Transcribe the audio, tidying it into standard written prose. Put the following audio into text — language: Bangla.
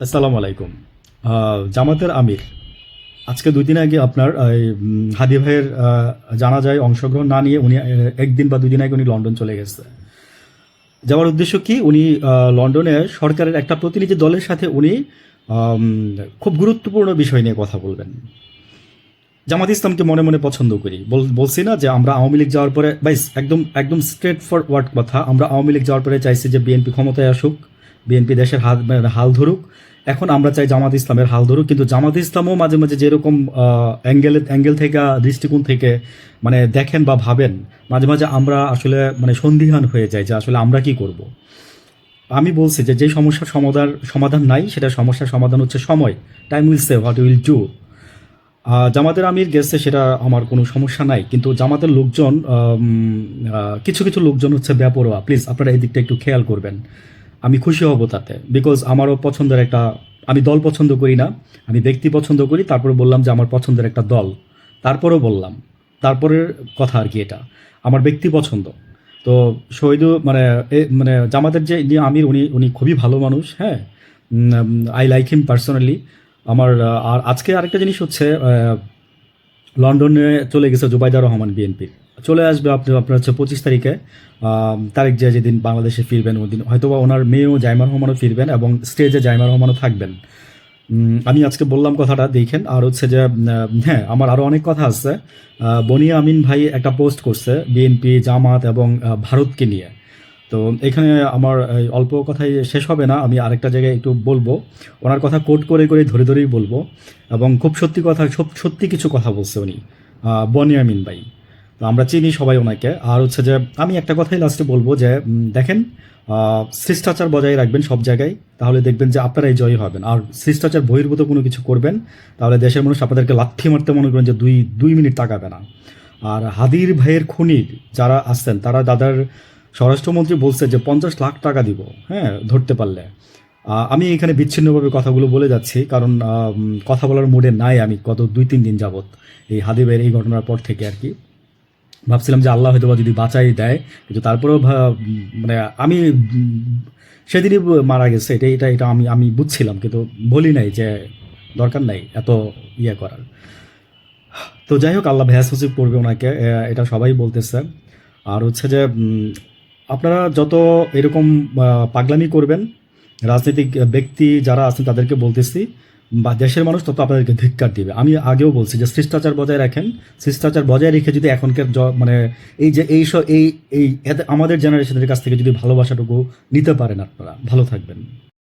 আসসালামু আলাইকুম। জামাতের আমির আজকে ২ দিন আগে আপনার হাদি ভাইয়ের জানাজায় অংশগ্রহণ না নিয়ে উনি ১ দিন বা ২ দিন আগে উনি লন্ডন চলে গেছে। যাওয়ার উদ্দেশ্য কি? উনি লন্ডনে সরকারের একটা প্রতিনিধি দলের সাথে উনি আম খুব গুরুত্বপূর্ণ বিষয় নিয়ে কথা বলবেন। জামাত ইসলামকে মনে, মনে পছন্দ করি। বলছি না যে আমরা আওয়ামী লীগ যাওয়ার পরে একদম স্ট্রেট ফরওয়ার্ড কথা। আমরা আওয়ামী লীগ যাওয়ার পরে চাইছি যে বিএনপি ক্ষমতায় আসুক, বিএনপি দেশের হাল ধরুক। এখন আমরা চাই জামাত ইসলামের হাল ধরুক। কিন্তু জামাত ইসলামও মাঝে, মাঝে যেরকম অ্যাঙ্গেল থেকে দৃষ্টিকোণ থেকে মানে দেখেন বা ভাবেন, মাঝে, মাঝে আমরা আসলে মানে সন্দিহান হয়ে যাই যে আসলে আমরা কি করব? আমি বলছি যে, সমস্যার সমাধান নাই, সেটা সমস্যার সমাধান হচ্ছে সময়। Time will say what will do. জামাতের আমির গেছে সেটা আমার কোনো সমস্যা নাই। কিন্তু জামাতের লোকজন কিছু, কিছু লোকজন হচ্ছে বেপরোয়া। প্লিজ আপনারা এই দিকটা একটু খেয়াল করবেন। আমি খুশি হব তাতে। বিকজ আমারও পছন্দের একটা আমি দল পছন্দ করি না। আমি ব্যক্তি পছন্দ করি। তারপরে বললাম যে আমার পছন্দের একটা দল। তারপরেও বললাম। তারপরের কথা আরকি এটা। আমার ব্যক্তি পছন্দ। তো মানে জামাতের যে আমির উনি খুবই ভালো মানুষ, হ্যাঁ? I like him personally. আর আজকে আরেকটা জিনিস হচ্ছে লন্ডনে চলে গেছে জুবাইদা রহমান বিএনপির। চলে আসবে আপনার হচ্ছে ২৫ তারিখে তারেক জিয়া যেদিন বাংলাদেশে ফিরবেন ওদিন হয়তোবা ওনার মেয়েও জাইমা রহমানও ফিরবেন এবং স্টেজে জাইমা রহমানও থাকবেন। আমি আজকে বললাম কথাটা দেখেন। আর হচ্ছে যে হ্যাঁ, আমার আরও অনেক কথা আছে। বনিয়া আমিন ভাই একটা পোস্ট করছে বিএনপি, জামাত এবং ভারতকে নিয়ে। তো এখানে আমার এই অল্প কথায় শেষ হবে না। আমি আরেকটা জায়গায় একটু বলবো। ওনার কথা কোট করে, করে ধরেই বলবো এবং খুব সত্যি কিছু কথা বলছে উনি। বনিয়ামিন ভাই। তো আমরা চিনি সবাই ওনাকে। আর হচ্ছে যে আমি একটা কথাই লাস্টে বলবো যে দেখেন শিষ্টাচার বজায় রাখবেন সব জায়গায়। তাহলে দেখবেন যে আপনারাই জয়ী হবেন। আর শিষ্টাচার বহির্ভূত কোনো কিছু করবেন, তাহলে দেশের মানুষ আপনাদেরকে লাথি মারতে মনে করেন যে ২ মিনিট তাকাবে না। আর হাদির ভাইয়ের খুনির যারা আছেন তারা দাদার স্বরাষ্ট্রমন্ত্রী বলছে যে ৫০ লাখ টাকা দিব, হ্যাঁ, ধরতে পারলে। আমি এখানে বিচ্ছিন্নভাবে কথাগুলো বলে যাচ্ছি কারণ কথা বলার মুডে নাই আমি গত ২-৩ দিন যাবৎ এই হাদি ভাইয়ের এই ঘটনার পর থেকে আর কি। ভাবছিলাম যে আল্লাহ হয়তো বা যদি বাঁচাই দেয়, কিন্তু তারপরেও মানে আমি সেদিনই মারা গেছে এটা এটা এটা আমি আমি বুঝছিলাম, কিন্তু বলি নাই যে দরকার নাই এত ইয়ে করার। তো যাই হোক, আল্লাহ ভ্যাস নসিব করবে ওনাকে, এটা সবাই বলতেছে। আর হচ্ছে যে আপনারা যত এরকম পাগলামি করবেন, রাজনৈতিক ব্যক্তি যারা আছেন তাদেরকে বলতেছি বা দেশের মানুষ তত আপনাদেরকে ধিক্কার দিবে। আমি আগেও বলছি যে শিষ্টাচার বজায় রাখেন। শিষ্টাচার বজায় রেখে যদি এখনকার মানে এই যে এই আমাদের জেনারেশনের কাছ থেকে যদি ভালোবাসাটুকু নিতে পারেন আপনারা, ভালো থাকবেন।